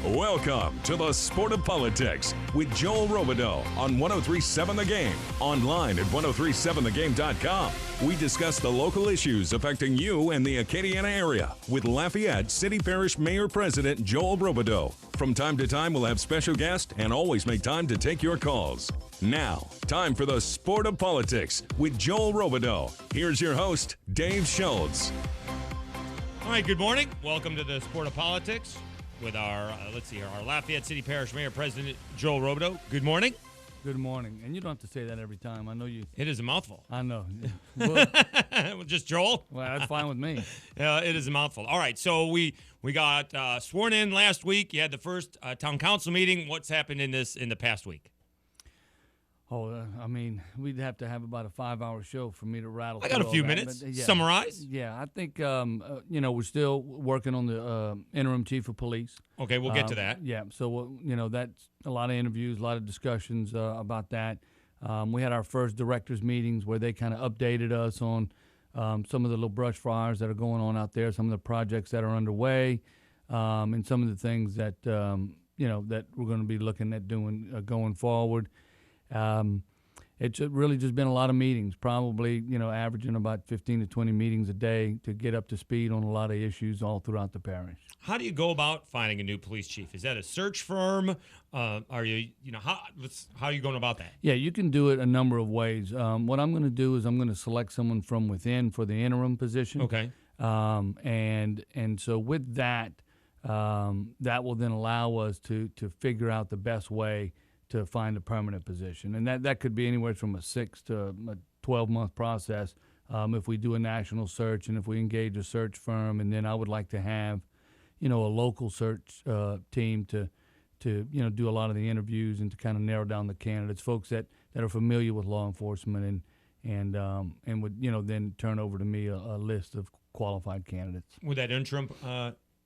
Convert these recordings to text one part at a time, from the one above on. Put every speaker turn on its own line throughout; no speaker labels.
Welcome to the Sport of Politics with Joel Robideau on 1037 The Game, online at 1037thegame.com. We discuss the local issues affecting you and the Acadiana area with Lafayette City Parish Mayor President Joel Robideau. From time to time, we'll have special guests and always make time to take your calls. Now, time for the Sport of Politics with Joel Robideau. Here's your host, Dave Schultz.
All right, good morning. Welcome to the Sport of Politics with our, our Lafayette City Parish Mayor President Joel Robideau. Good morning.
Good morning. And you don't have to say that every time. I know you.
It is a mouthful.
I know.
Well, just Joel?
Well, that's fine with me.
It is a mouthful. All right, so we got sworn in last week. You had the first town council meeting. What's happened in the past week?
I mean, we'd have to have about a 5-hour show for me to rattle.
I got a
through
few
all that,
minutes.
but, yeah.
Summarize.
Yeah, I think, we're still working on the interim chief of police.
Okay, we'll get to that.
Yeah, so, that's a lot of interviews, a lot of discussions about that. We had our first directors meetings where they kind of updated us on some of the little brush fires that are going on out there, some of the projects that are underway, and some of the things that, that we're going to be looking at doing going forward. It's really just been a lot of meetings, probably, averaging about 15 to 20 meetings a day to get up to speed on a lot of issues all throughout the parish.
How do you go about finding a new police chief? Is that a search firm? Are you, how are you going about that?
Yeah, you can do it a number of ways. What I'm going to do is I'm going to select someone from within for the interim position.
Okay.
And so with that, that will then allow us to figure out the best way to find a permanent position. And that could be anywhere from a 6 to a 12-month process if we do a national search and if we engage a search firm. And then I would like to have, a local search team to do a lot of the interviews and to kind of narrow down the candidates, folks that are familiar with law enforcement and would, then turn over to me a list of qualified candidates.
Would that interim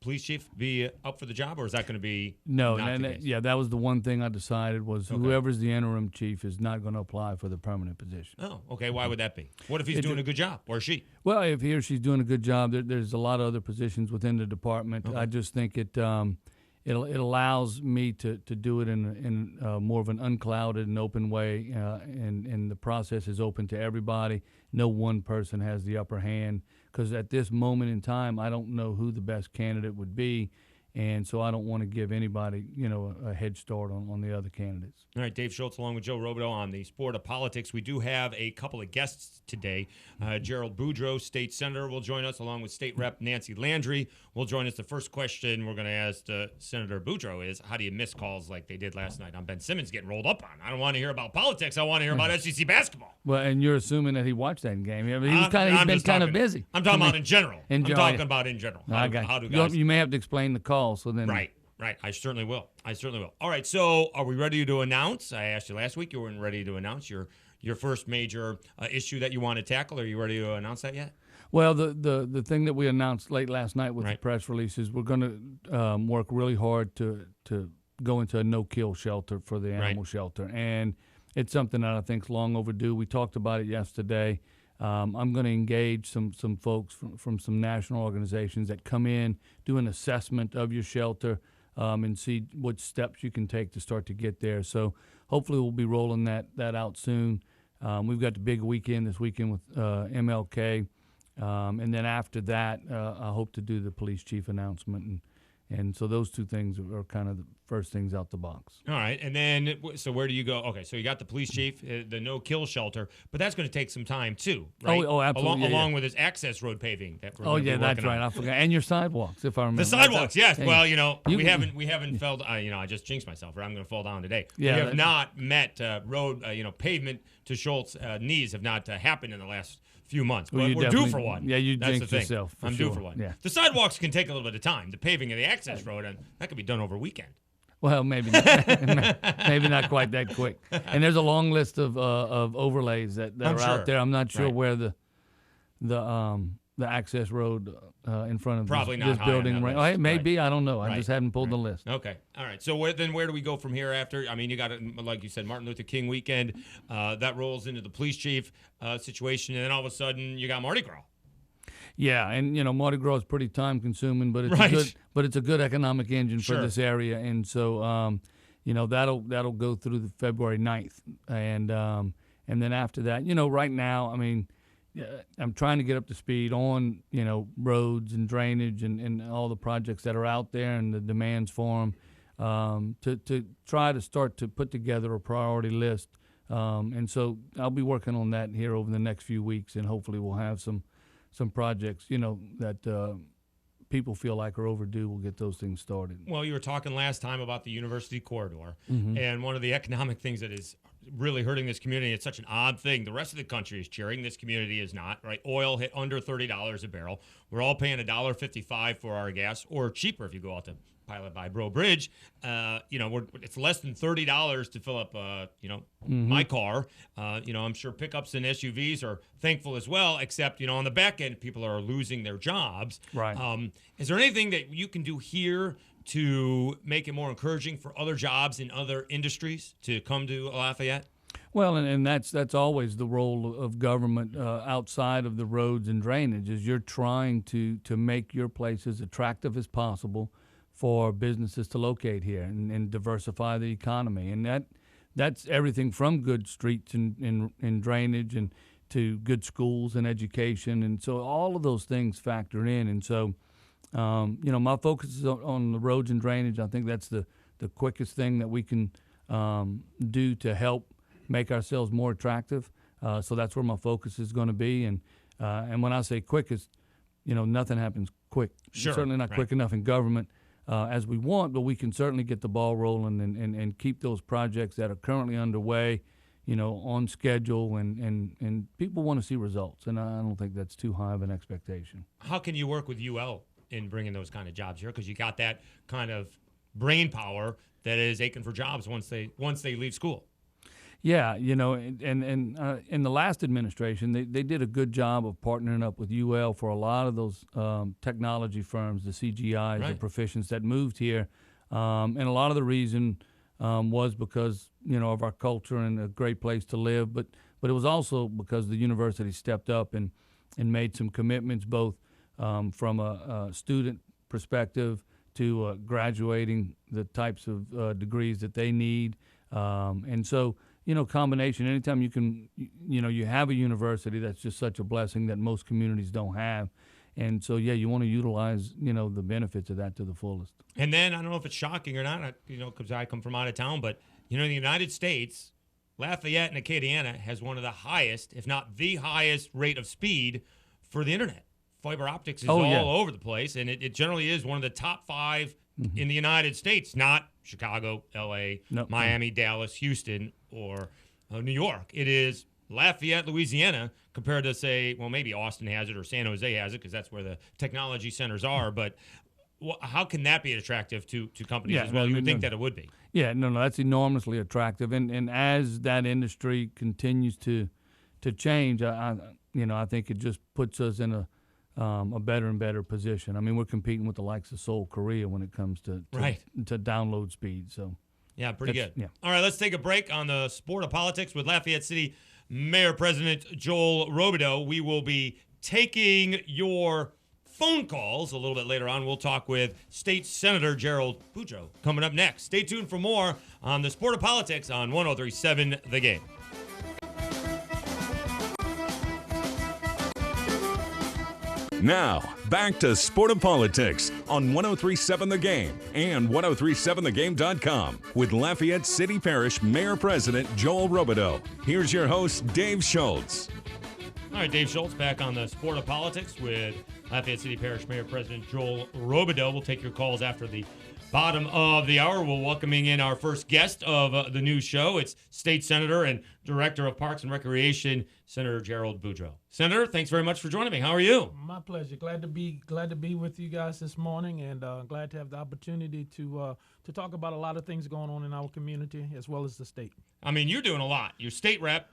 police chief be up for the job, or is that going to be
no?
not the case?
Yeah, that was the one thing I decided was whoever's the interim chief is not going to apply for the permanent position.
Oh, okay. Why would that be? What if he's doing a good job, or she?
Well, if he or she's doing a good job, there's a lot of other positions within the department.
Okay.
I just think it allows me to do it in more of an unclouded and open way, and the process is open to everybody. No one person has the upper hand, because at this moment in time, I don't know who the best candidate would be, and so I don't want to give anybody, a head start on the other candidates.
All right, Dave Schultz along with Joe Robideau on the Sport of Politics. We do have a couple of guests today. Gerald Boudreau, State Senator, will join us, along with State Rep Nancy Landry will join us. The first question we're going to ask Senator Boudreau is, how do you miss calls like they did last night on Ben Simmons getting rolled up on? I don't want to hear about politics. I want to hear about SEC basketball.
Well, and you're assuming that he watched that game. I mean, he's been kind of busy.
I'm talking about in general. I'm talking about in general.
You may have to explain the call. So then,
right. I certainly will. All right. So, are we ready to announce? I asked you last week. You weren't ready to announce your first major issue that you want to tackle. Are you ready to announce that yet?
Well, the thing that we announced late last night with the press release is we're going to work really hard to go into a no-kill shelter for the animal shelter, and it's something that I think is long overdue. We talked about it yesterday. I'm going to engage some folks from some national organizations that come in, do an assessment of your shelter, and see what steps you can take to start to get there. So hopefully we'll be rolling that out soon. We've got the big weekend this weekend with MLK, and then after that, I hope to do the police chief announcement, and so those two things are kind of the first things out the box.
All right, and then, so where do you go? Okay, so you got the police chief, the no-kill shelter, but that's going to take some time, too, right?
Oh, absolutely.
Along with his access road paving. That we're
that's right. I forgot. And your sidewalks, if I remember.
The sidewalks, yes. Hey, well, we haven't fell, I just jinxed myself, or I'm going to fall down today.
Yeah,
we have not met road, pavement to Schultz knees have not happened in the last few months, but we're due for one.
Yeah, you
That's
jinxed
the thing.
yourself.
I'm due for one.
Yeah.
The sidewalks can take a little bit of time. The paving of the access road, and that could be done over a weekend.
Well, maybe not, maybe not quite that quick. And there's a long list of overlays that are out there. I'm not sure where the access road in front of this building. Right? It may be. I don't know. I just haven't pulled the list.
Okay. All right. So where do we go from here after? I mean, you got, like you said, Martin Luther King weekend. That rolls into the police chief situation. And then all of a sudden, you got Mardi Gras.
Yeah, and Mardi Gras is pretty time consuming, but it's a good economic engine for this area, and so that'll go through the February 9th, and then after that, right now, I mean, I'm trying to get up to speed on roads and drainage and all the projects that are out there and the demands for them, to try to start to put together a priority list, and so I'll be working on that here over the next few weeks, and hopefully we'll have some projects, that people feel like are overdue. We'll get those things started.
Well, you were talking last time about the University Corridor, and one of the economic things that is really hurting this community, it's such an odd thing. The rest of the country is cheering. This community is not, right? Oil hit under $30 a barrel. We're all paying $1.55 for our gas, or cheaper if you go out to Pilot by Breaux Bridge. It's less than $30 to fill up, my car. I'm sure pickups and SUVs are thankful as well, except, on the back end, people are losing their jobs.
Right.
Is there anything that you can do here to make it more encouraging for other jobs in other industries to come to Lafayette?
Well, and that's always the role of government outside of the roads and drainage, is you're trying to make your place as attractive as possible for businesses to locate here and diversify the economy. And that's everything from good streets and drainage and to good schools and education. And so all of those things factor in. And so, my focus is on the roads and drainage. I think that's the quickest thing that we can do to help make ourselves more attractive. So that's where my focus is going to be. And when I say quickest, nothing happens quick.
Sure.
Certainly not quick enough in government as we want, but we can certainly get the ball rolling and keep those projects that are currently underway, on schedule, and people want to see results. And I don't think that's too high of an expectation.
How can you work with UL in bringing those kind of jobs here? Because you got that kind of brain power that is aching for jobs once they leave school.
Yeah, and in the last administration, they did a good job of partnering up with UL for a lot of those technology firms, the CGIs,
right,
the Proficients that moved here. And a lot of the reason was because, of our culture and a great place to live, but it was also because the university stepped up and made some commitments, both from a student perspective to graduating the types of degrees that they need. And so, combination, anytime you can, you have a university, that's just such a blessing that most communities don't have. And so, you want to utilize, the benefits of that to the fullest.
And then, I don't know if it's shocking or not, because I come from out of town, but, in the United States, Lafayette and Acadiana has one of the highest, if not the highest rate of speed for the internet. Fiber optics is all over the place, and it generally is one of the top 5 in the United States, not Chicago, L.A., Miami, Dallas, Houston, or New York. It is Lafayette, Louisiana, compared to, say, well, maybe Austin has it or San Jose has it, because that's where the technology centers are. But how can that be attractive to companies as well? You would think that it would be.
Yeah, no, that's enormously attractive. And as that industry continues to change, I think it just puts us in a better and better position. I mean, we're competing with the likes of Seoul, Korea when it comes to download speed. So
yeah, pretty good.
Yeah.
All right, let's take a break on the sport of politics with Lafayette City Mayor President Joel Robideau. We will be taking your phone calls a little bit later on. We'll talk with State Senator Gerald Boudreaux coming up next. Stay tuned for more on the sport of politics on 103.7 The Game.
Now, back to Sport of Politics on 103.7 The Game and 103.7thegame.com with Lafayette City Parish Mayor President Joel Robideau. Here's your host, Dave Schultz.
All right, Dave Schultz back on the Sport of Politics with Lafayette City Parish Mayor President Joel Robideau. We'll take your calls after the bottom of the hour. We're welcoming in our first guest of the new show. It's State Senator and Director of Parks and Recreation, Senator Gerald Boudreaux. Senator, thanks very much for joining me. How are you?
My pleasure. Glad to be with you guys this morning, and glad to have the opportunity to talk about a lot of things going on in our community as well as the state.
I mean, you're doing a lot. You're state rep,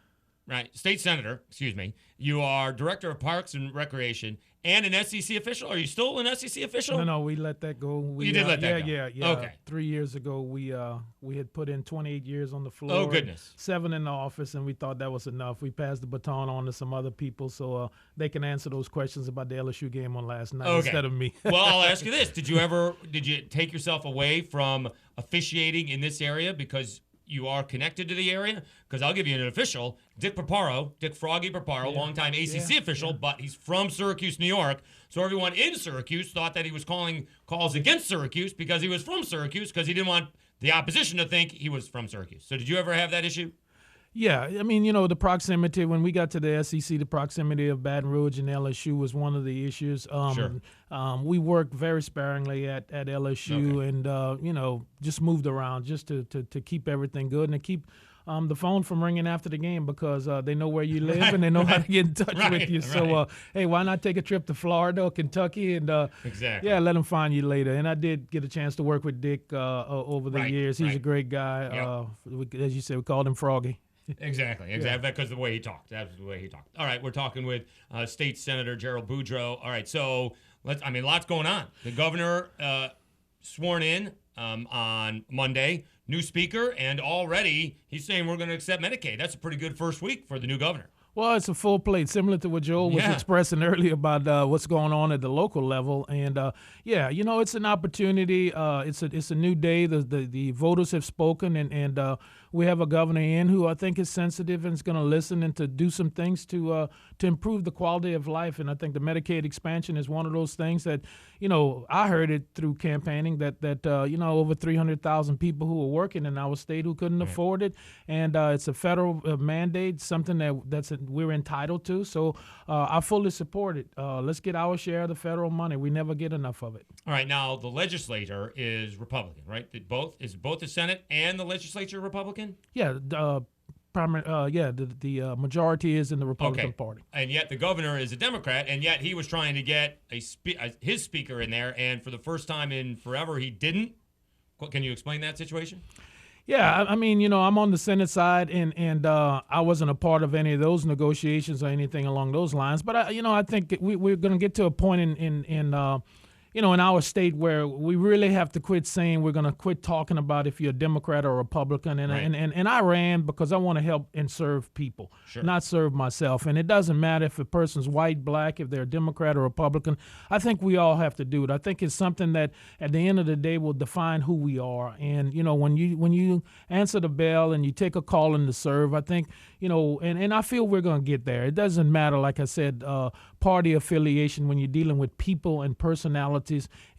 right? State senator, excuse me. You are director of Parks and Recreation and an SEC official. Are you still an SEC official?
No, we let that go.
You did let that go?
Yeah.
Okay.
3 years ago, we had put in 28 years on the floor.
Oh, goodness.
7 in the office, and we thought that was enough. We passed the baton on to some other people so they can answer those questions about the LSU game on last night instead of me.
Well, I'll ask you this. Did you take yourself away from officiating in this area because you are connected to the area? Because I'll give you an official, Dick Froggy Paparo, longtime ACC official, but he's from Syracuse, New York. So everyone in Syracuse thought that he was calling calls against Syracuse because he was from Syracuse, because he didn't want the opposition to think he was from Syracuse. So did you ever have that issue?
Yeah, I mean, the proximity, when we got to the SEC, the proximity of Baton Rouge and LSU was one of the issues.
Sure.
We worked very sparingly at LSU and, just moved around just to keep everything good and to keep the phone from ringing after the game because they know where you live and they know how to get in touch with you. So, hey, why not take a trip to Florida or Kentucky and,
exactly.
let them find you later. And I did get a chance to work with Dick over the years. He's a great guy.
Yep.
As you said, we called him Froggy.
Exactly, because the way he talked. That's the way he talked. All right, we're talking with State Senator Gerald Boudreaux. All right, so lots going on. The governor sworn in on Monday, new speaker, and already he's saying we're going to accept Medicaid. That's a pretty good first week for the new governor.
Well, it's a full plate, similar to what Joel was expressing earlier about what's going on at the local level. And, it's an opportunity. It's a new day. The voters have spoken, and we have a governor in who I think is sensitive and is going to listen and to do some things to improve the quality of life. And I think the Medicaid expansion is one of those things that, I heard it through campaigning that over 300,000 people who are working in our state who couldn't afford it. And it's a federal mandate, something we're entitled to. So I fully support it. Let's get our share of the federal money. We never get enough of it.
All right. Now, the legislature is Republican, right? Is both the Senate and the legislature Republican?
Yeah. The majority is in the Republican Party.
And yet the governor is a Democrat, and yet he was trying to get his speaker in there, and for the first time in forever, he didn't. Can you explain that situation?
Yeah, I mean, I'm on the Senate side, and I wasn't a part of any of those negotiations or anything along those lines. But I think we're going to get to a point in our state where we really have to quit saying we're going to quit talking about if you're a Democrat or Republican. And I ran because I want to help and serve people, not serve myself. And it doesn't matter if a person's white, black, if they're a Democrat or Republican. I think we all have to do it. I think it's something that at the end of the day will define who we are. And, when you answer the bell and you take a call in to serve, I think, and I feel we're going to get there. It doesn't matter, like I said, party affiliation when you're dealing with people and personalities,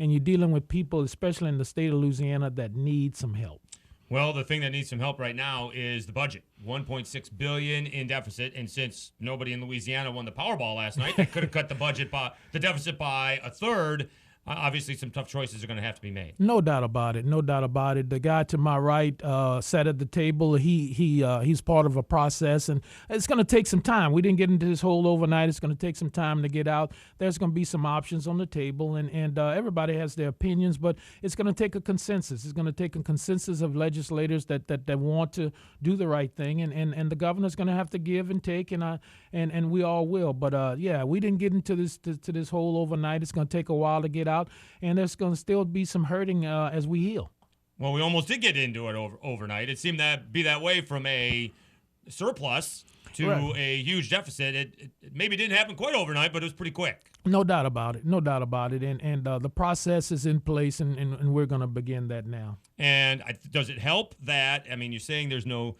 and you're dealing with people, especially in the state of Louisiana, that need some help.
Well, the thing that needs some help right now is the budget. $1.6 billion in deficit, and since nobody in Louisiana won the Powerball last night, they could have cut the deficit by a third. Obviously, some tough choices are going to have to be made.
No doubt about it. The guy to my right sat at the table. He's part of a process, and it's going to take some time. We didn't get into this hole overnight. It's going to take some time to get out. There's going to be some options on the table, and everybody has their opinions, but it's going to take a consensus. It's going to take a consensus of legislators that want to do the right thing, and the governor's going to have to give and take, and we all will. But we didn't get into this hole overnight. It's going to take a while to get out. And there's going to still be some hurting as we heal.
Well, we almost did get into it overnight. It seemed to be that way from a surplus to a huge deficit. It maybe didn't happen quite overnight, but it was pretty quick.
No doubt about it. And the process is in place, and we're going to begin that now.
And does it help that, you're saying there's no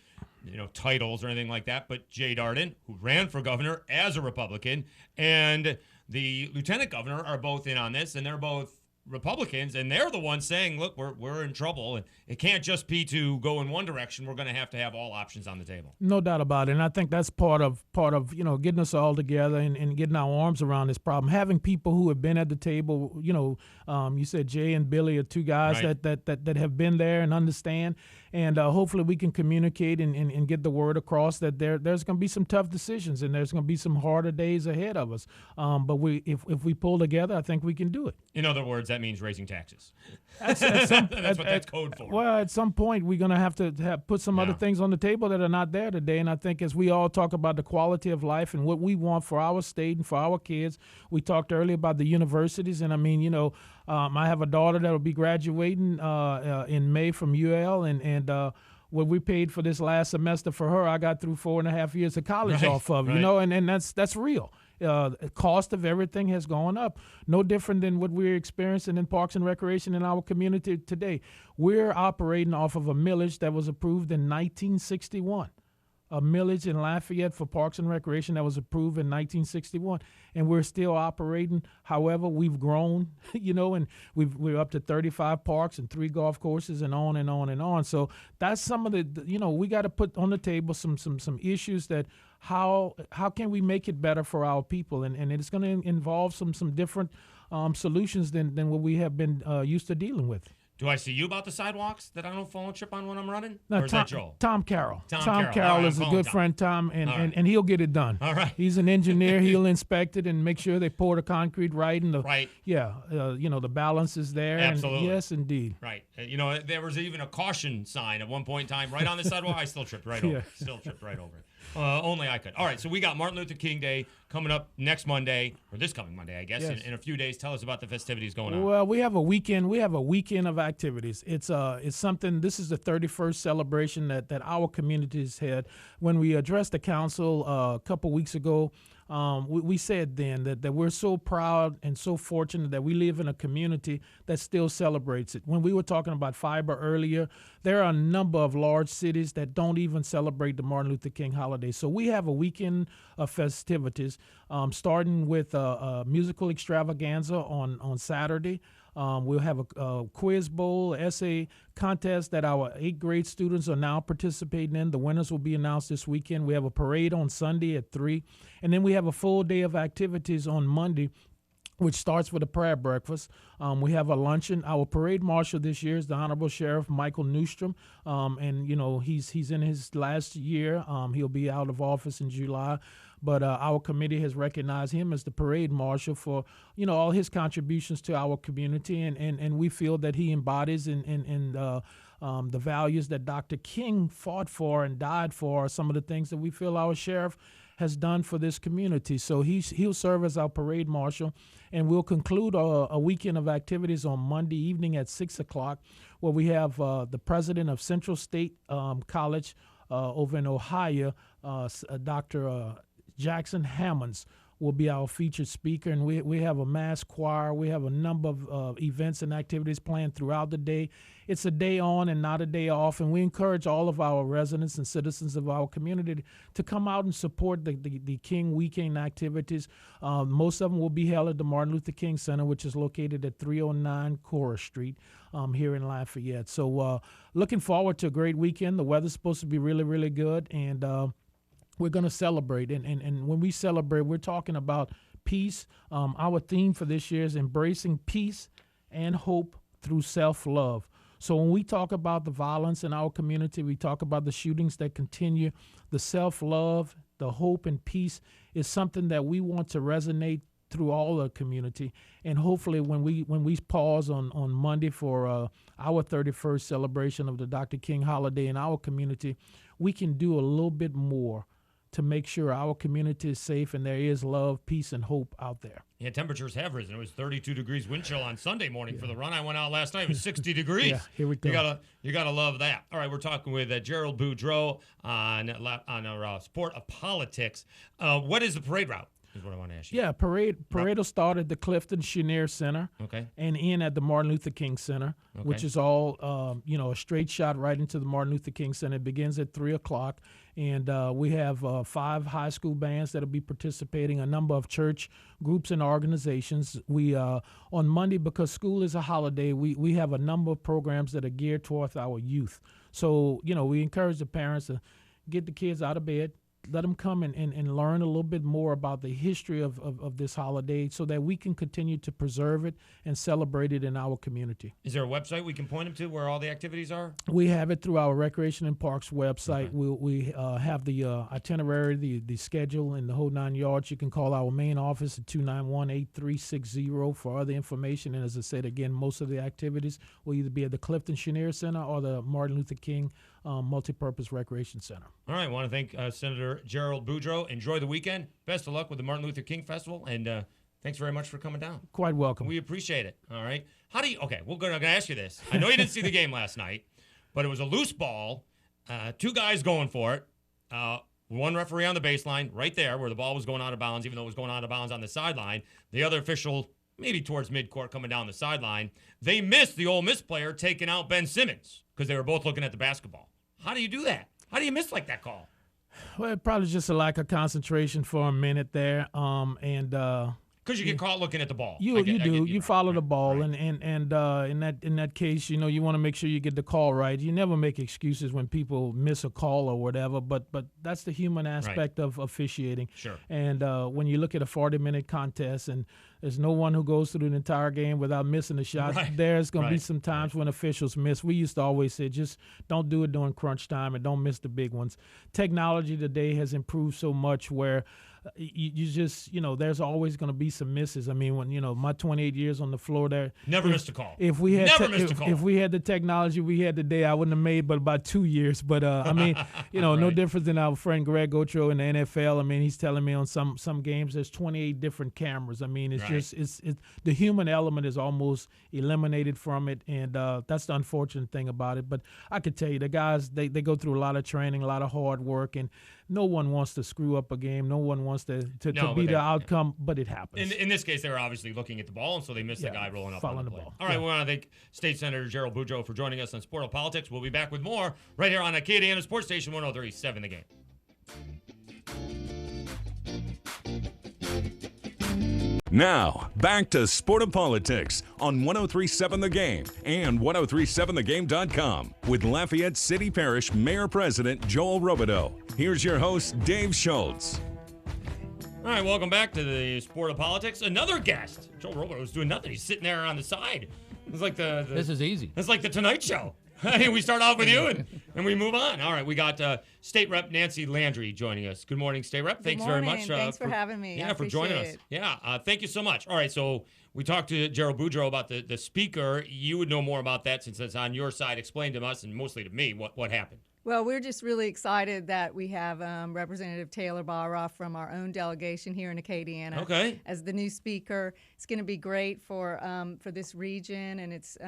titles or anything like that, but Jay Darden, who ran for governor as a Republican, and the lieutenant governor are both in on this, and they're both Republicans, and they're the ones saying, look, we're in trouble, and it can't just be to go in one direction. We're going to have all options on the table.
No doubt about it, and I think that's part of getting us all together and getting our arms around this problem. Having people who have been at the table, you said Jay and Billy are two guys that have been there and understand, and hopefully we can communicate and get the word across that there's going to be some tough decisions and there's going to be some harder days ahead of us. But if we pull together, I think we can do it.
In other words, that means raising taxes.
That's
what that's code for.
Well, at some point, we're going to have put some other things on the table that are not there today. And I think as we all talk about the quality of life and what we want for our state and for our kids, we talked earlier about the universities. And I mean, I have a daughter that will be graduating in May from UL, and what we paid for this last semester for her, I got through 4.5 years of college off of, and that's real. Cost of everything has gone up. No different than what we're experiencing in Parks and Recreation in our community today. We're operating off of a millage that was approved in 1961. A millage in Lafayette for Parks and Recreation that was approved in 1961, and we're still operating. However, we've grown, and we're up to 35 parks and 3 golf courses, and on and on and on. So that's some of the, we got to put on the table some issues that how can we make it better for our people, and it's going to involve some different solutions than what we have been used to dealing with.
Do I see you about the sidewalks that I don't fall and trip on when I'm running?
No,
or is that Joel?
Tom Carroll.
Tom
Carroll is a good friend, Tom, and he'll get it done.
All right.
He's an engineer. He'll inspect it and make sure they pour the concrete right. And the balance is there.
Absolutely.
And yes, indeed.
Right. There was even a caution sign at one point in time right on the sidewalk. I still tripped right over it. Still tripped right over it. Only I could. All right, so we got Martin Luther King Day coming up next Monday, or this coming Monday, I guess,
yes.
in a few days. Tell us about the festivities going on.
Well, we have a weekend. We have a weekend of activities. It's something. This is the 31st celebration that our communities had. When we addressed the council a couple weeks ago, we said then that we're so proud and so fortunate that we live in a community that still celebrates it. When we were talking about fiber earlier, there are a number of large cities that don't even celebrate the Martin Luther King holiday. So we have a weekend of festivities, starting with a musical extravaganza on Saturday. We'll have a quiz bowl, essay contest that our 8th grade students are now participating in. The winners will be announced this weekend. We have a parade on Sunday at 3. And then we have a full day of activities on Monday, which starts with a prayer breakfast. We have a luncheon. Our parade marshal this year is the Honorable Sheriff Michael Newstrom, and he's in his last year. He'll be out of office in July, but our committee has recognized him as the parade marshal for all his contributions to our community, and we feel that he embodies the values that Dr. King fought for and died for. Some of the things that we feel our sheriff has done for this community. So he'll serve as our parade marshal, and we'll conclude a weekend of activities on Monday evening at 6 o'clock, where we have the president of Central State College over in Ohio, Dr. Jackson Hammonds, will be our featured speaker, and we have a mass choir. We have a number of events and activities planned throughout the day. It's a day on and not a day off, and we encourage all of our residents and citizens of our community to come out and support the King Weekend activities. Most of them will be held at the Martin Luther King Center, which is located at 309 Cora Street here in Lafayette. So looking forward to a great weekend. The weather's supposed to be really, really good, and we're going to celebrate, and when we celebrate, we're talking about peace. Our theme for this year is embracing peace and hope through self-love. So when we talk about the violence in our community, we talk about the shootings that continue, the self-love, the hope and peace is something that we want to resonate through all the community. And hopefully when we pause on Monday for our 31st celebration of the Dr. King holiday in our community, we can do a little bit more to make sure our community is safe and there is love, peace, and hope out there.
Yeah, temperatures have risen. It was 32 degrees wind chill on Sunday morning for the run. I went out last night. It was 60 degrees.
Yeah, here we go.
You gotta love that. All right, we're talking with Gerald Boudreau on our sport of politics. What is the parade route? Is what I want to ask you.
Yeah, parade will start at the Clifton Chenier Center,
okay,
and end at the Martin Luther King Center,
okay,
which is all a straight shot right into the Martin Luther King Center. It begins at 3 o'clock, and we have 5 high school bands that'll be participating, a number of church groups and organizations. We on Monday, because school is a holiday, we have a number of programs that are geared towards our youth. So we encourage the parents to get the kids out of bed, them come and learn a little bit more about the history of this holiday so that we can continue to preserve it and celebrate it in our community.
Is there a website we can point them to where all the activities are?
We have it through our Recreation and Parks website. Okay. We have the itinerary, the schedule, and the whole 9 yards. You can call our main office at 291-8360 for other information. And as I said, again, most of the activities will either be at the Clifton Chenier Center or the Martin Luther King Multipurpose Recreation Center.
All right. I want to thank Senator Gerald Boudreaux. Enjoy the weekend. Best of luck with the Martin Luther King Festival. And thanks very much for coming down.
Quite welcome.
We appreciate it. All right. Okay, I'm going to ask you this. I know you didn't see the game last night, but it was a loose ball. Two guys going for it. One referee on the baseline right there where the ball was going out of bounds, even though it was going out of bounds on the sideline. The other official maybe towards midcourt coming down the sideline. They missed the Ole Miss player taking out Ben Simmons because they were both looking at the basketball. How do you do that? How do you miss like that call?
Well, probably just a lack of concentration for a minute there,
because you get caught looking at the ball.
You follow the ball, right. and in that case, you want to make sure you get the call right. You never make excuses when people miss a call or whatever, but that's the human aspect of officiating.
Sure.
And when you look at a 40-minute contest and there's no one who goes through the entire game without missing a shot, there's going to be some times when officials miss. We used to always say, just don't do it during crunch time and don't miss the big ones. Technology today has improved so much where you just, there's always going to be some misses. I mean, when, my 28 years on the floor there.
Never missed a call.
If we had if we had the technology we had today, I wouldn't have made but about 2 years. But, I mean, right. No difference than our friend Greg Otro in the NFL. I mean, he's telling me on some games there's 28 different cameras. I mean, it's just the human element is almost eliminated from it, and that's the unfortunate thing about it. But I could tell you, the guys, they go through a lot of training, a lot of hard work, and no one wants to screw up a game. No one wants to be the outcome, but it happens.
In this case, they were obviously looking at the ball, and so they missed the guy rolling up on the ball. All right,
yeah.
We want to thank State Senator Gerald Boudreaux for joining us on Sport of Politics. We'll be back with more right here on Acadiana Sports Station 103.7 The Game.
Now, back to Sport of Politics on 103.7 The Game and 1037thegame.com with Lafayette City Parish Mayor-President Joel Robideau. Here's your host, Dave Schultz.
All right, welcome back to the Sport of Politics. Another guest. Joel Robideau was doing nothing. He's sitting there on the side. It's like
This is easy.
It's like the Tonight Show. We start off with you and we move on. All right, we got State Rep Nancy Landry joining us. Good morning, State Rep. Thanks very much.
Thanks for having me.
Yeah, for joining us. Yeah, thank you so much. All right, so we talked to Gerald Boudreaux about the speaker. You would know more about that since it's on your side. Explain to us and mostly to me what happened.
Well, we're just really excited that we have Representative Taylor Barra from our own delegation here in Acadiana as the new speaker. It's going to be great for this region, and it's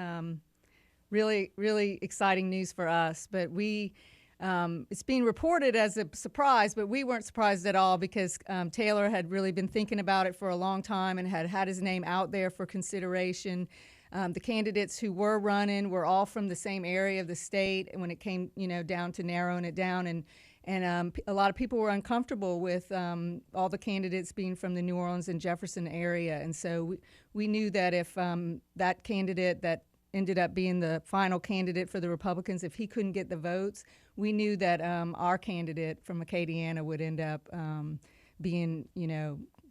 really, really exciting news for us. But it's being reported as a surprise, but we weren't surprised at all because Taylor had really been thinking about it for a long time and had his name out there for consideration. The candidates who were running were all from the same area of the state, and when it came, down to narrowing it down, and a lot of people were uncomfortable with all the candidates being from the New Orleans and Jefferson area, and so we knew that if that candidate that ended up being the final candidate for the Republicans, if he couldn't get the votes, we knew that our candidate from Acadiana would end up being,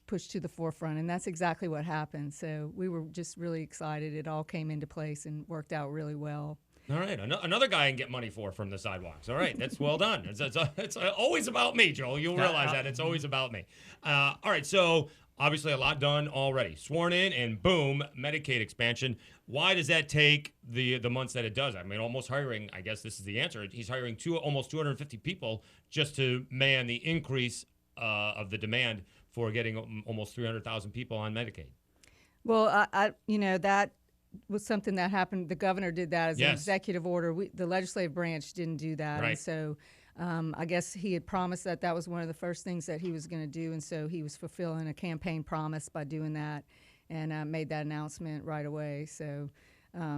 pushed to the forefront, and that's exactly what happened. So we were just really excited. It all came into place and worked out really well.
All right, another guy I can get money from the sidewalks. All right, that's well done. It's always about me, Joel. You'll realize that. It's always about me. All right, so obviously a lot done already. Sworn in, and boom, Medicaid expansion. Why does that take the months that it does? I mean, almost hiring, I guess this is the answer. He's hiring almost 250 people just to man the increase of the demand for getting almost 300,000 people on Medicaid.
Well, that was something that happened. The governor did that as an executive order. The legislative branch didn't do that.
Right.
And so I guess he had promised that was one of the first things that he was going to do. And so he was fulfilling a campaign promise by doing that and made that announcement right away. So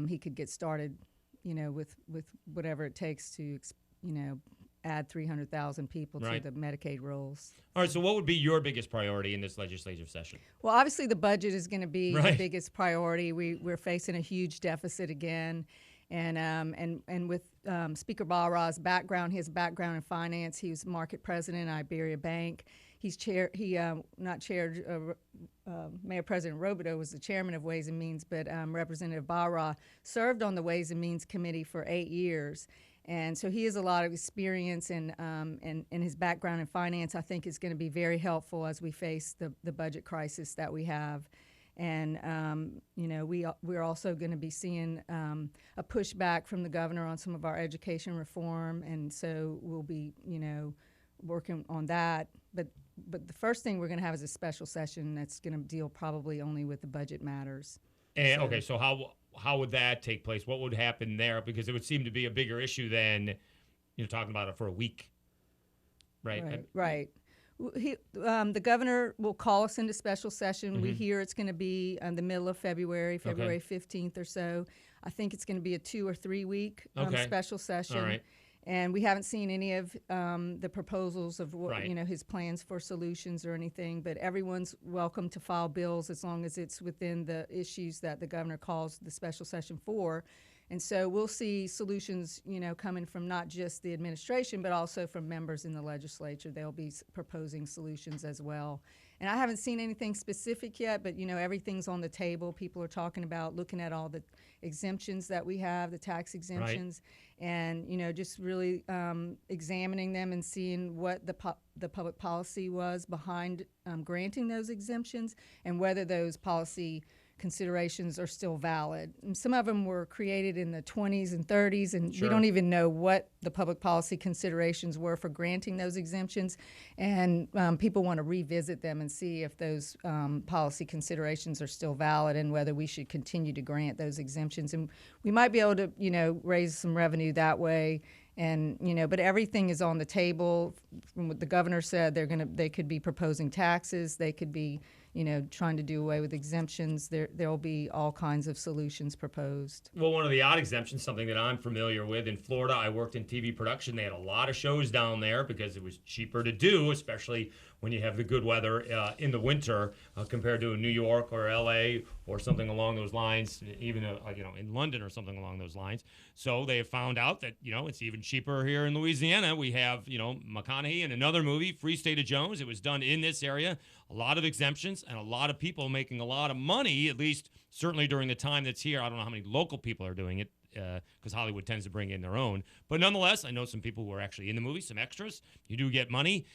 he could get started, with whatever it takes to, add 300,000 people to the Medicaid rolls.
All right, so what would be your biggest priority in this legislative session?
Well, obviously the budget is going to be the biggest priority. We're facing a huge deficit again, And with Speaker Barra's background, his background in finance, he was market president at Iberia Bank. He's not chaired. Mayor President Robideau was the chairman of Ways and Means, but Representative Barra served on the Ways and Means Committee for 8 years. And so he has a lot of experience, and his background in finance, I think, is going to be very helpful as we face the budget crisis that we have. And we're also going to be seeing a pushback from the governor on some of our education reform, and so we'll be working on that. But the first thing we're going to have is a special session that's going to deal probably only with the budget matters.
And okay, so how would that take place? What would happen there? Because it would seem to be a bigger issue than talking about it for a week, right?
Right. The governor will call us into special session.
Mm-hmm.
We hear it's going to be in the middle of February 15th or so. I think it's going to be a 2 or 3 week special session.
All right.
And we haven't seen any of the proposals of what,
right.
His plans for solutions or anything. But everyone's welcome to file bills as long as it's within the issues that the governor calls the special session for. And so we'll see solutions, coming from not just the administration, but also from members in the legislature. They'll be proposing solutions as well. And I haven't seen anything specific yet, but, everything's on the table. People are talking about looking at all the exemptions that we have, the tax exemptions, right. And, just really examining them and seeing what the public policy was behind granting those exemptions and whether those policy considerations are still valid. And some of them were created in the 20s and 30s, and
sure.
we don't even know what the public policy considerations were for granting those exemptions. And people want to revisit them and see if those policy considerations are still valid and whether we should continue to grant those exemptions. And we might be able to, raise some revenue that way. And but everything is on the table. From what the governor said, they could be proposing taxes. They could be, trying to do away with exemptions. There will be all kinds of solutions proposed.
Well, one of the odd exemptions, something that I'm familiar with in Florida, I worked in TV production. They had a lot of shows down there because it was cheaper to do, especially when you have the good weather in the winter compared to New York or LA or something along those lines, even in London or something along those lines. So they have found out that it's even cheaper here in Louisiana. We have McConaughey in another movie, Free State of Jones. It was done in this area. A lot of exemptions and a lot of people making a lot of money, at least certainly during the time that's here. I don't know how many local people are doing it because Hollywood tends to bring in their own. But nonetheless, I know some people who are actually in the movie, some extras. You do get money.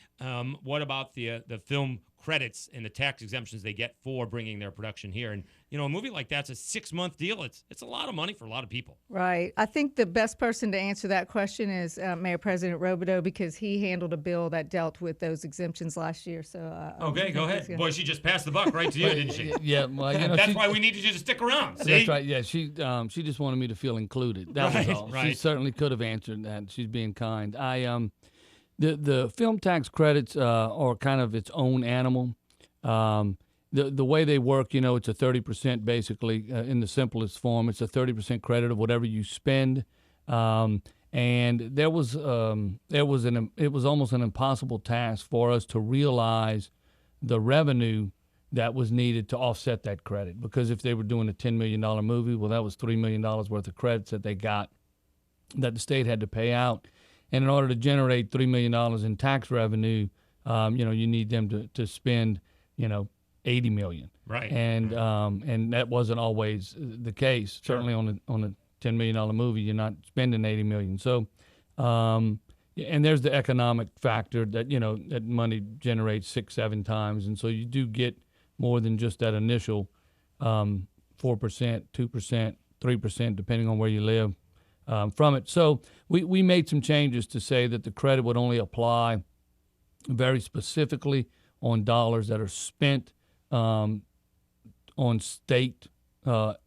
What about the film credits and the tax exemptions they get for bringing their production here? And, a movie like that's a 6-month deal. It's a lot of money for a lot of people.
Right. I think the best person to answer that question is Mayor President Robideau, because he handled a bill that dealt with those exemptions last year. So
okay, go ahead. Boy, she just passed the buck right to you, didn't she?
Yeah. Well,
that's why we needed you to stick around. See?
That's right. Yeah. She just wanted me to feel included. That was all.
Right.
She certainly could have answered that. She's being kind. The film tax credits are kind of its own animal. The way they work, it's a 30% basically in the simplest form. It's a 30% credit of whatever you spend. And it was almost an impossible task for us to realize the revenue that was needed to offset that credit. Because if they were doing a $10 million movie, well, that was $3 million worth of credits that they got that the state had to pay out. And in order to generate $3 million in tax revenue, you need them to spend, $80 million.
Right.
And that wasn't always the case.
Sure.
Certainly on a $10 million movie, you're not spending $80 million. So, and there's the economic factor that, that money generates 6-7 times. And so you do get more than just that initial 4%, 2%, 3%, depending on where you live. From it. So we made some changes to say that the credit would only apply very specifically on dollars that are spent on state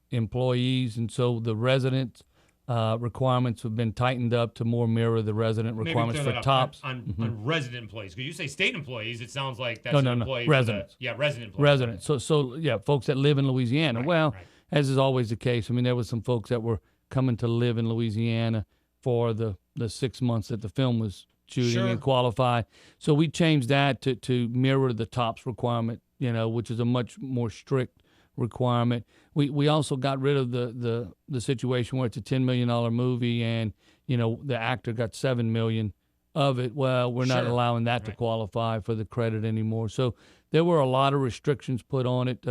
employees. And so the resident requirements have been tightened up to more mirror the resident requirements for tops.
On resident employees. Because you say state employees, it sounds like that's
No.
employee.
Residents.
Resident employees.
Residents. So folks that live in Louisiana.
Right.
As is always the case, there was some folks that were coming to live in Louisiana for the 6 months that the film was shooting
Sure.
and qualify. So we changed that to mirror the TOPS requirement, which is a much more strict requirement. We also got rid of the situation where it's a $10 million movie and, the actor got $7 million of it. Well, we're not allowing that to qualify for the credit anymore. So there were a lot of restrictions put on it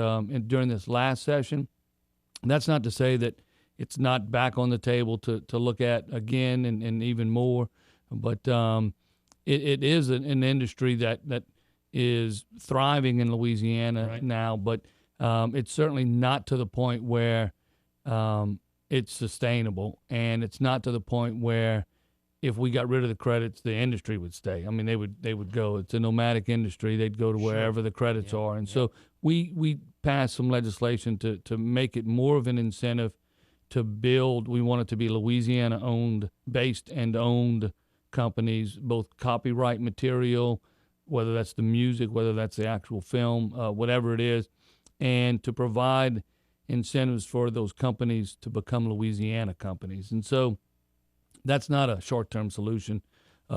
during this last session. That's not to say that it's not back on the table to look at again and even more. But it is an industry that is thriving in Louisiana now, but it's certainly not to the point where it's sustainable, and it's not to the point where if we got rid of the credits, the industry would stay. I mean, they would go. It's a nomadic industry. They'd go to wherever the credits are. And so we passed some legislation to make it more of an incentive to build. We want it to be Louisiana-owned, based and owned companies, both copyright material, whether that's the music, whether that's the actual film, whatever it is, and to provide incentives for those companies to become Louisiana companies. And so that's not a short-term solution.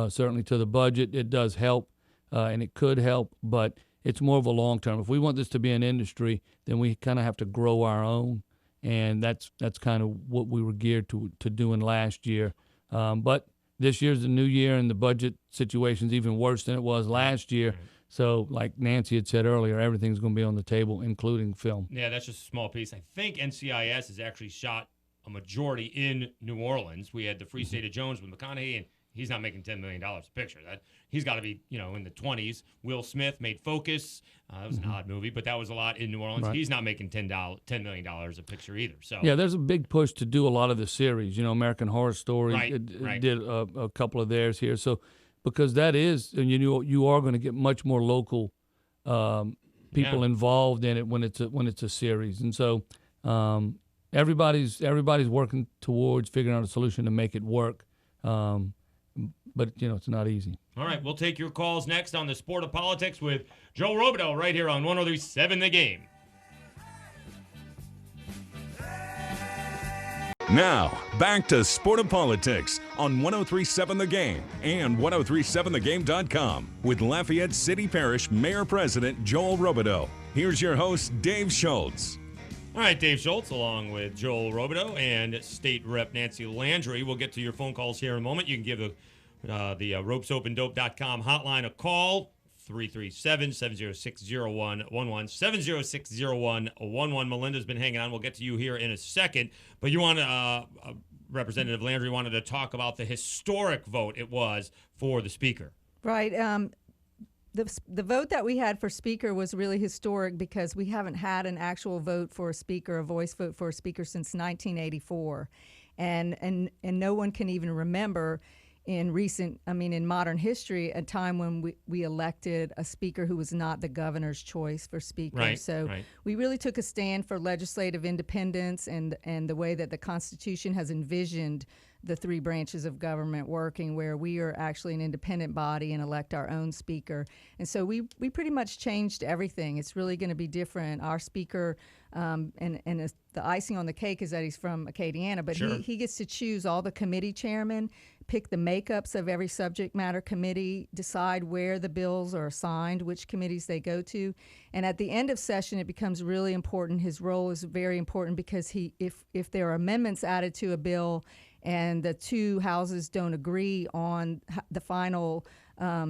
Certainly to the budget, it does help, and it could help, but it's more of a long-term. If we want this to be an industry, then we kind of have to grow our own, and that's kind of what we were geared to doing last year. But this year's a new year, and the budget situation's even worse than it was last year. So like Nancy had said earlier, everything's going to be on the table, including film.
Yeah, that's just a small piece. I think NCIS has actually shot a majority in New Orleans. We had the Free State of Jones with McConaughey, and he's not making $10 million a picture. He's got to be, in the 20s. Will Smith made Focus. That was an odd movie, but that was a lot in New Orleans. Right. He's not making $10 million a picture either. So
yeah, there's a big push to do a lot of the series. American Horror Story did a couple of theirs here. So because that is, and you are going to get much more local people involved in it when it's a series, and so everybody's working towards figuring out a solution to make it work. But it's not easy.
All right, we'll take your calls next on the Sport of Politics with Joe Robideau right here on 103.7 The Game.
Now, back to Sport of Politics on 103.7 The Game and 1037thegame.com with Lafayette City Parish Mayor President Joel Robideau. Here's your host, Dave Schultz.
All right, Dave Schultz, along with Joel Robideau and State Rep Nancy Landry. We'll get to your phone calls here in a moment. You can give the ropesopendope.com hotline a call, 337-706-0111, 706-0111. Melinda's been hanging on. We'll get to you here in a second. But you want Representative Landry wanted to talk about the historic vote it was for the speaker.
Right. The vote that we had for speaker was really historic because we haven't had an actual vote for a speaker, a voice vote for a speaker since 1984. And no one can even remember in modern history, a time when we elected a speaker who was not the governor's choice for speaker. We really took a stand for legislative independence and the way that the Constitution has envisioned the three branches of government working, where we are actually an independent body and elect our own speaker. And so we pretty much changed everything. It's really going to be different. Our speaker, the icing on the cake is that he's from Acadiana, but he gets to choose all the committee chairmen, pick the makeups of every subject matter committee, decide where the bills are assigned, which committees they go to. And at the end of session, it becomes really important. His role is very important because if there are amendments added to a bill and the two houses don't agree on the final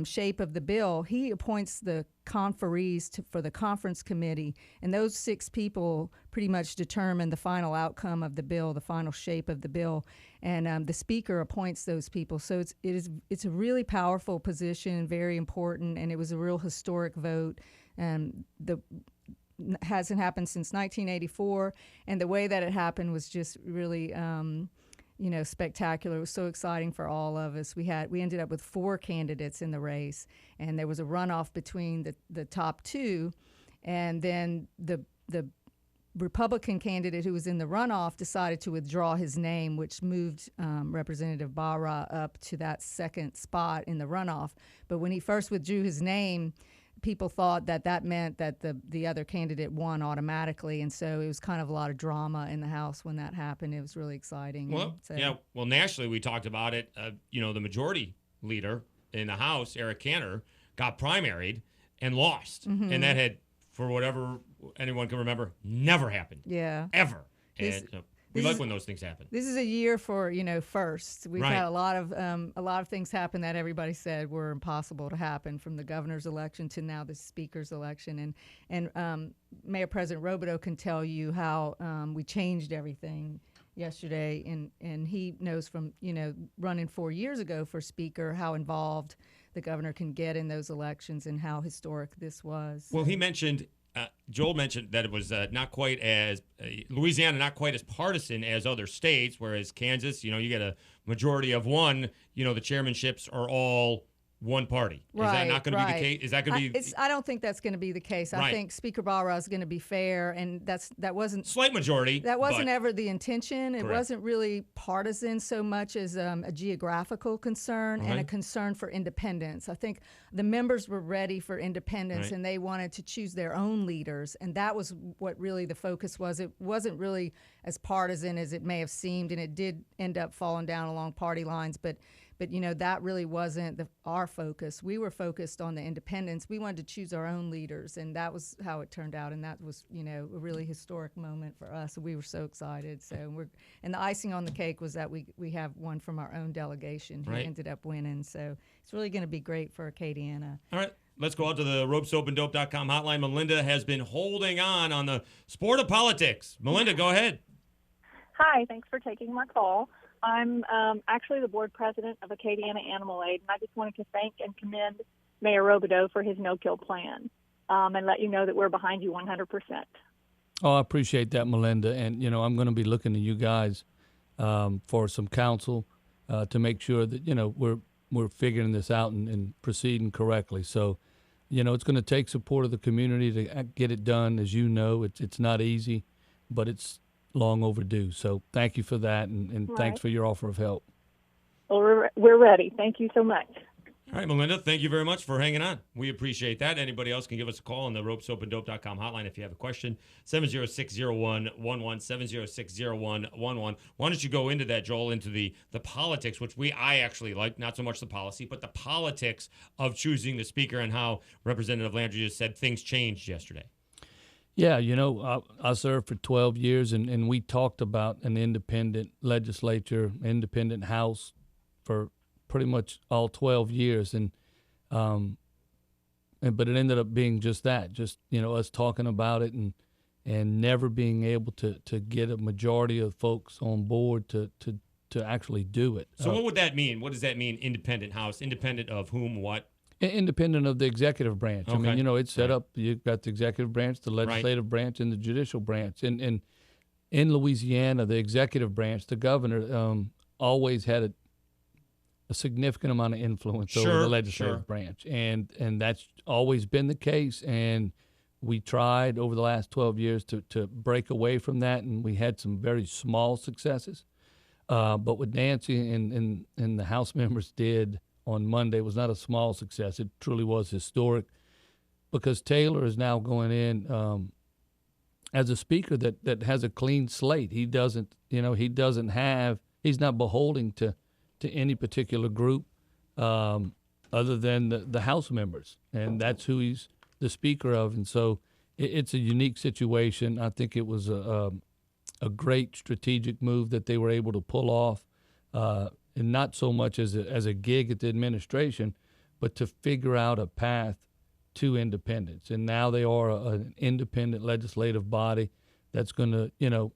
shape of the bill, he appoints the conferees for the conference committee, and those 6 people pretty much determine the final outcome of the bill, the final shape of the bill, and the speaker appoints those people. So it's a really powerful position, very important, and it was a real historic vote. Hasn't happened since 1984, and the way that it happened was just really spectacular. It was so exciting for all of us. We ended up with 4 candidates in the race, and there was a runoff between the top 2, and then the Republican candidate who was in the runoff decided to withdraw his name, which moved Representative Barra up to that second spot in the runoff. But when he first withdrew his name, people thought that meant that the other candidate won automatically, and so it was kind of a lot of drama in the House when that happened. It was really exciting.
Well, nationally we talked about it. The majority leader in the House, Eric Cantor, got primaried and lost, and that had, for whatever anyone can remember, never happened.
Yeah.
Ever. And we like when those things happen.
This is a year for firsts. We've had a lot of things happen that everybody said were impossible to happen, from the governor's election to now the speaker's election, and Mayor President Robideau can tell you how we changed everything yesterday, and he knows from running 4 years ago for speaker how involved the governor can get in those elections and how historic this was.
Well, he mentioned. Joel mentioned that it was not quite as Louisiana, not quite as partisan as other states, whereas Kansas, you get a majority of one. The chairmanships are all one party. Is that not going to be the case? Is that going to be?
I don't think that's going to be the case. I think Speaker Barra is going to be fair, and that wasn't
slight majority.
That wasn't ever the intention. It wasn't really partisan so much as a geographical concern and a concern for independence. I think the members were ready for independence, and they wanted to choose their own leaders, and that was what really the focus was. It wasn't really as partisan as it may have seemed, and it did end up falling down along party lines, but that really wasn't our focus. We were focused on the independents. We wanted to choose our own leaders, and that was how it turned out. And that was, a really historic moment for us. We were so excited. And the icing on the cake was that we have one from our own delegation who ended up winning. So it's really going to be great for Acadiana.
All right. Let's go out to the ropesoapanddope.com hotline. Melinda has been holding on the sport of politics. Melinda, go ahead.
Hi. Thanks for taking my call. I'm actually the board president of Acadiana Animal Aid, and I just wanted to thank and commend Mayor Robideau for his no-kill plan, and let you know that we're behind you 100%.
Oh, I appreciate that, Melinda. And, I'm going to be looking to you guys for some counsel to make sure that, we're figuring this out and proceeding correctly. So, it's going to take support of the community to get it done. As you know, it's not easy, but it's long overdue. So thank you for that, and thanks for your offer of help.
Well, we're ready. Thank you so much.
All right, Melinda, thank you very much for hanging on. We appreciate that. Anybody else can give us a call on the ropesoapanddope.com hotline if you have a question. 706-0111, 706-0111. Why don't you go into that, Joel, into the politics, which I actually like, not so much the policy, but the politics of choosing the speaker and how Representative Landry just said things changed yesterday.
Yeah, I served for 12 years, and we talked about an independent legislature, independent House for pretty much all 12 years, but it ended up being just that, us talking about it and never being able to get a majority of folks on board to actually do it.
So what would that mean? What does that mean, independent House? Independent of whom, what?
Independent of the executive branch.
Okay.
I mean, it's set up. You've got the executive branch, the legislative branch, and the judicial branch. And in Louisiana, the executive branch, the governor, always had a significant amount of influence over the legislative branch, and that's always been the case. And we tried over the last 12 years to break away from that, and we had some very small successes. But what Nancy and the House members did on Monday was not a small success. It truly was historic, because Taylor is now going in as a speaker that has a clean slate. He doesn't, he's not beholden to any particular group other than the House members, and that's who he's the speaker of. And so it's a unique situation. I think it was a great strategic move that they were able to pull off. And not so much as a gig at the administration, but to figure out a path to independence. And now they are an independent legislative body that's going to,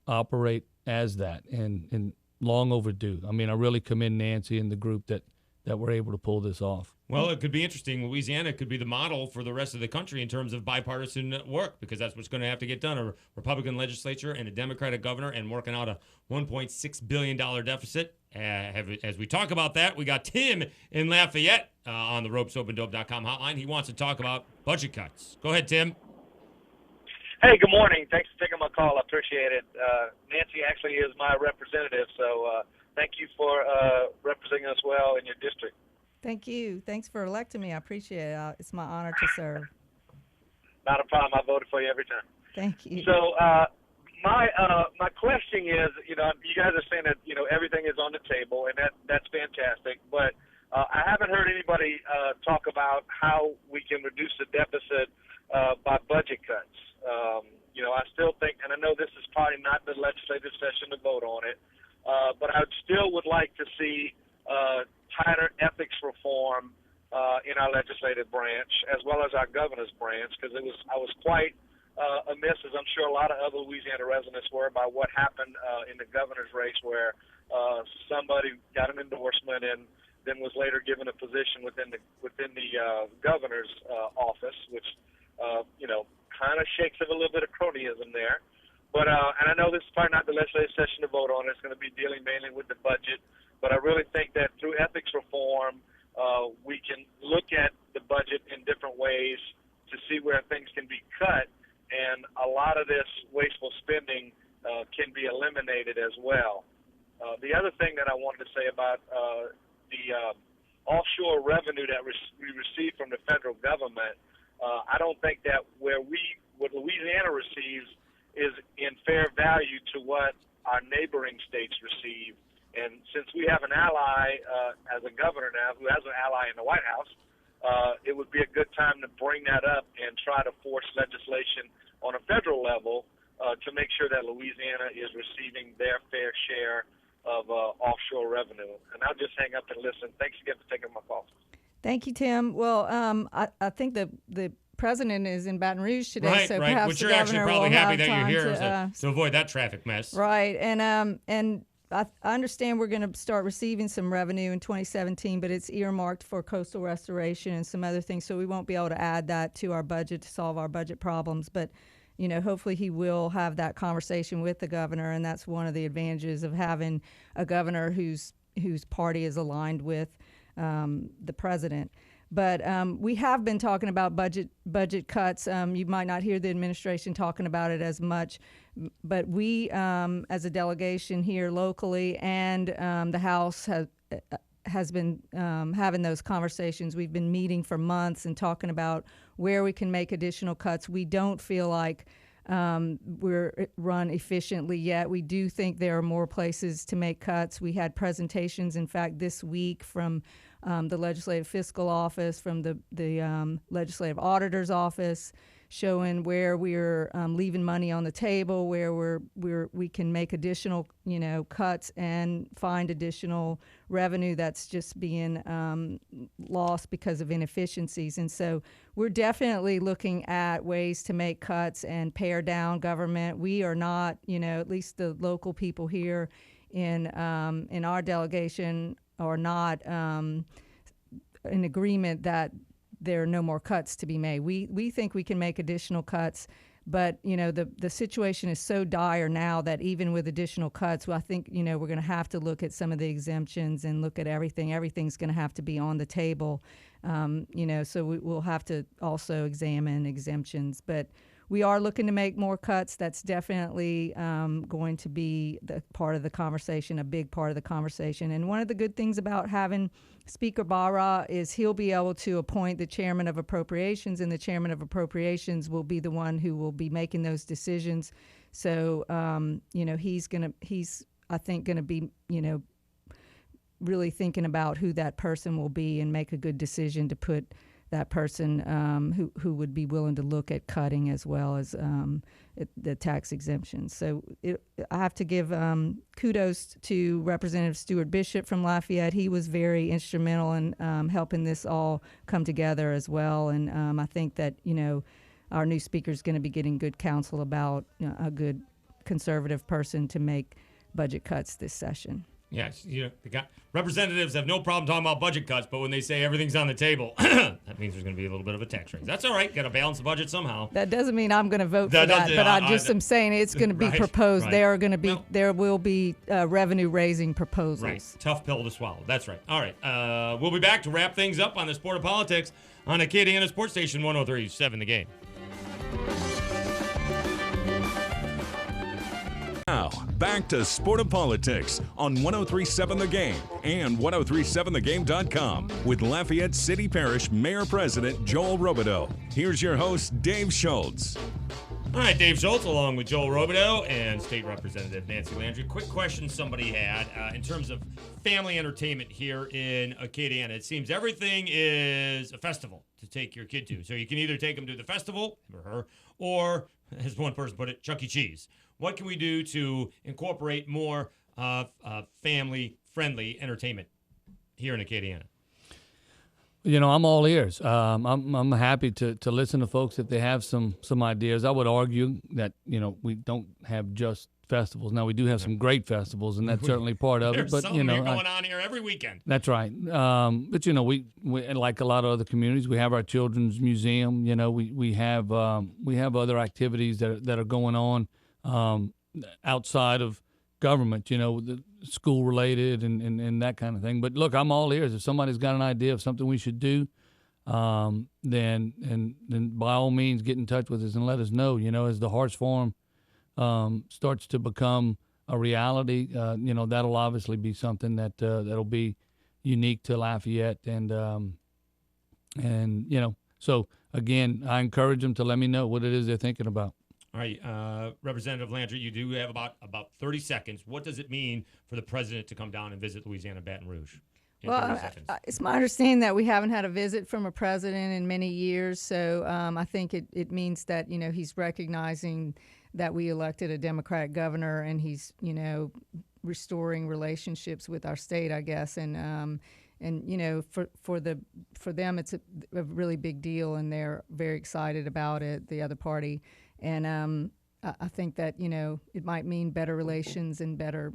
operate as that, and long overdue. I mean, I really commend Nancy and the group that were able to pull this off.
Well, it could be interesting. Louisiana could be the model for the rest of the country in terms of bipartisan work, because that's what's going to have to get done. A Republican legislature and a Democratic governor, and working out a $1.6 billion deficit. As we talk about that, we got Tim in Lafayette on the ropesoapanddope.com hotline. He wants to talk about budget cuts. Go ahead, Tim.
Hey, good morning. Thanks for taking my call. I appreciate it. Nancy actually is my representative, so thank you for representing us well in your district.
Thank you. Thanks for electing me. I appreciate it. It's my honor to serve.
Not a problem. I voted for you every time.
Thank you.
So my question is, you guys are saying that, everything is on the table, and that's fantastic. But I haven't heard anybody talk about how we can reduce the deficit by budget cuts. tighter ethics reform in our legislative branch, as well as our governor's branch, because I was quite amiss, as I'm sure a lot of other Louisiana residents were, by what happened in the governor's race, where somebody got an endorsement and then was later given a position within the governor's office, which kind of shakes of a little bit of cronyism there. But and I know this is probably not the legislative session to vote on. It's going to be dealing mainly with the budget. But I really think that through ethics reform, we can look at the budget in different ways to see where things can be cut, and a lot of this wasteful spending can be eliminated as well. The other thing that I wanted to say about the offshore revenue that we receive from the federal government, I don't think that what Louisiana receives is in fair value to what our neighboring states receive. And since we have an ally as a governor now who has an ally in the White House, it would be a good time to bring that up and try to force legislation on a federal level to make sure that Louisiana is receiving their fair share of offshore revenue. And I'll just hang up and listen. Thanks again for taking my call.
Thank you, Tim. Well, I think the president is in Baton Rouge today,
right,
so
right.
perhaps
Which
the
you're actually
governor
probably
will
happy
have
that you're here
time
to avoid that traffic mess.
Right, and I understand we're going to start receiving some revenue in 2017, but it's earmarked for coastal restoration and some other things, so we won't be able to add that to our budget to solve our budget problems. But hopefully he will have that conversation with the governor, and that's one of the advantages of having a governor whose party is aligned with the president. But we have been talking about budget cuts. You might not hear the administration talking about it as much, but we, as a delegation here locally, and the House has been having those conversations. We've been meeting for months and talking about where we can make additional cuts. We don't feel like we're run efficiently yet. We do think there are more places to make cuts. We had presentations, in fact, this week from the Legislative Fiscal Office, from the Legislative Auditor's Office, showing where we're leaving money on the table, where we can make additional cuts and find additional revenue that's just being lost because of inefficiencies. And so we're definitely looking at ways to make cuts and pare down government. We are not, at least the local people here in our delegation are not in agreement that there are no more cuts to be made. We think we can make additional cuts, but the situation is so dire now that even with additional cuts, I think we're going to have to look at some of the exemptions and look at everything. Everything's going to have to be on the table, so we'll have to also examine exemptions. But we are looking to make more cuts. That's definitely going to be the part of the conversation, a big part of the conversation. And one of the good things about having Speaker Barra is he'll be able to appoint the chairman of appropriations, and the chairman of appropriations will be the one who will be making those decisions. So, he's I think going to be, really thinking about who that person will be and make a good decision to put that person who would be willing to look at cutting as well as the tax exemptions. So I have to give kudos to Representative Stuart Bishop from Lafayette. He was very instrumental in helping this all come together as well. And I think that, our new speaker is going to be getting good counsel about a good conservative person to make budget cuts this session.
Yes, representatives have no problem talking about budget cuts, but when they say everything's on the table, that means there's going to be a little bit of a tax raise. That's all right. Got to balance the budget somehow.
That doesn't mean I'm going to vote for that, but I just am saying it's going to be proposed. Right. There will be revenue raising proposals.
Right. Tough pill to swallow. That's right. All right. We'll be back to wrap things up on the Sport of Politics on Acadiana Sports Station 103.7 The Game.
Now, back to Sport of Politics on 103.7 The Game and 1037thegame.com with Lafayette City Parish Mayor President Joel Robideau. Here's your host, Dave Schultz.
All right, Dave Schultz, along with Joel Robideau and State Representative Nancy Landry. Quick question somebody had in terms of family entertainment here in Acadiana. It seems everything is a festival to take your kid to. So you can either take them to the festival, him or her, or, as one person put it, Chuck E. Cheese. What can we do to incorporate more family-friendly entertainment? here in Acadiana?
I'm all ears. I'm happy to listen to folks if they have some ideas. I would argue that we don't have just festivals. Now we do have some great festivals, and that's certainly part of it. But
going on here every weekend.
That's right. But we like a lot of other communities, we have our children's museum. We have other activities that are going on outside of government. The school related and that kind of thing. But look, I'm all ears. If somebody's got an idea of something we should do, then by all means get in touch with us and let us know. As the Hearts Forum starts to become a reality, that'll obviously be something that'll be unique to Lafayette, and so again, I encourage them to let me know what it is they're thinking about.
All right, Representative Landry, you do have about 30 seconds. What does it mean for the president to come down and visit Louisiana, Baton Rouge?
Well, it's my understanding that we haven't had a visit from a president in many years, so I think it means that he's recognizing that we elected a Democratic governor, and he's restoring relationships with our state, I guess, and for them it's a really big deal, and they're very excited about it, the other party, and I think that it might mean better relations and better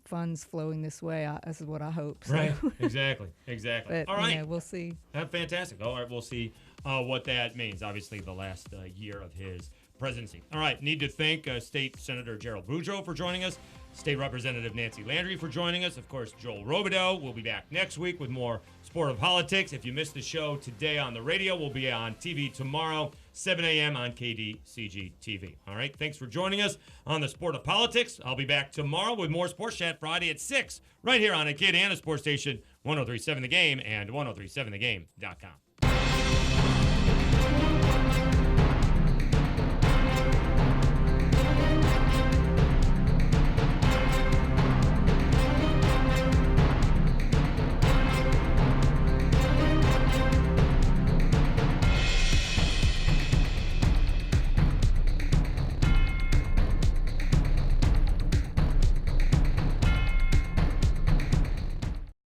funds flowing this way. This is what I hope. So.
Right, exactly.
But,
all right,
we'll see.
Fantastic. All right, we'll see what that means. Obviously, the last year of his presidency. All right, need to thank State Senator Gerald Boudreaux for joining us, State Representative Nancy Landry for joining us, of course, Joel Robideau. We'll be back next week with more Sport of Politics. If you missed the show today on the radio, we'll be on TV tomorrow, 7 a.m. on KDCG TV. All right, thanks for joining us on the Sport of Politics. I'll be back tomorrow with more Sports Chat Friday at 6, right here on Acadiana Sports Station, 103.7 The Game and 103.7thegame.com.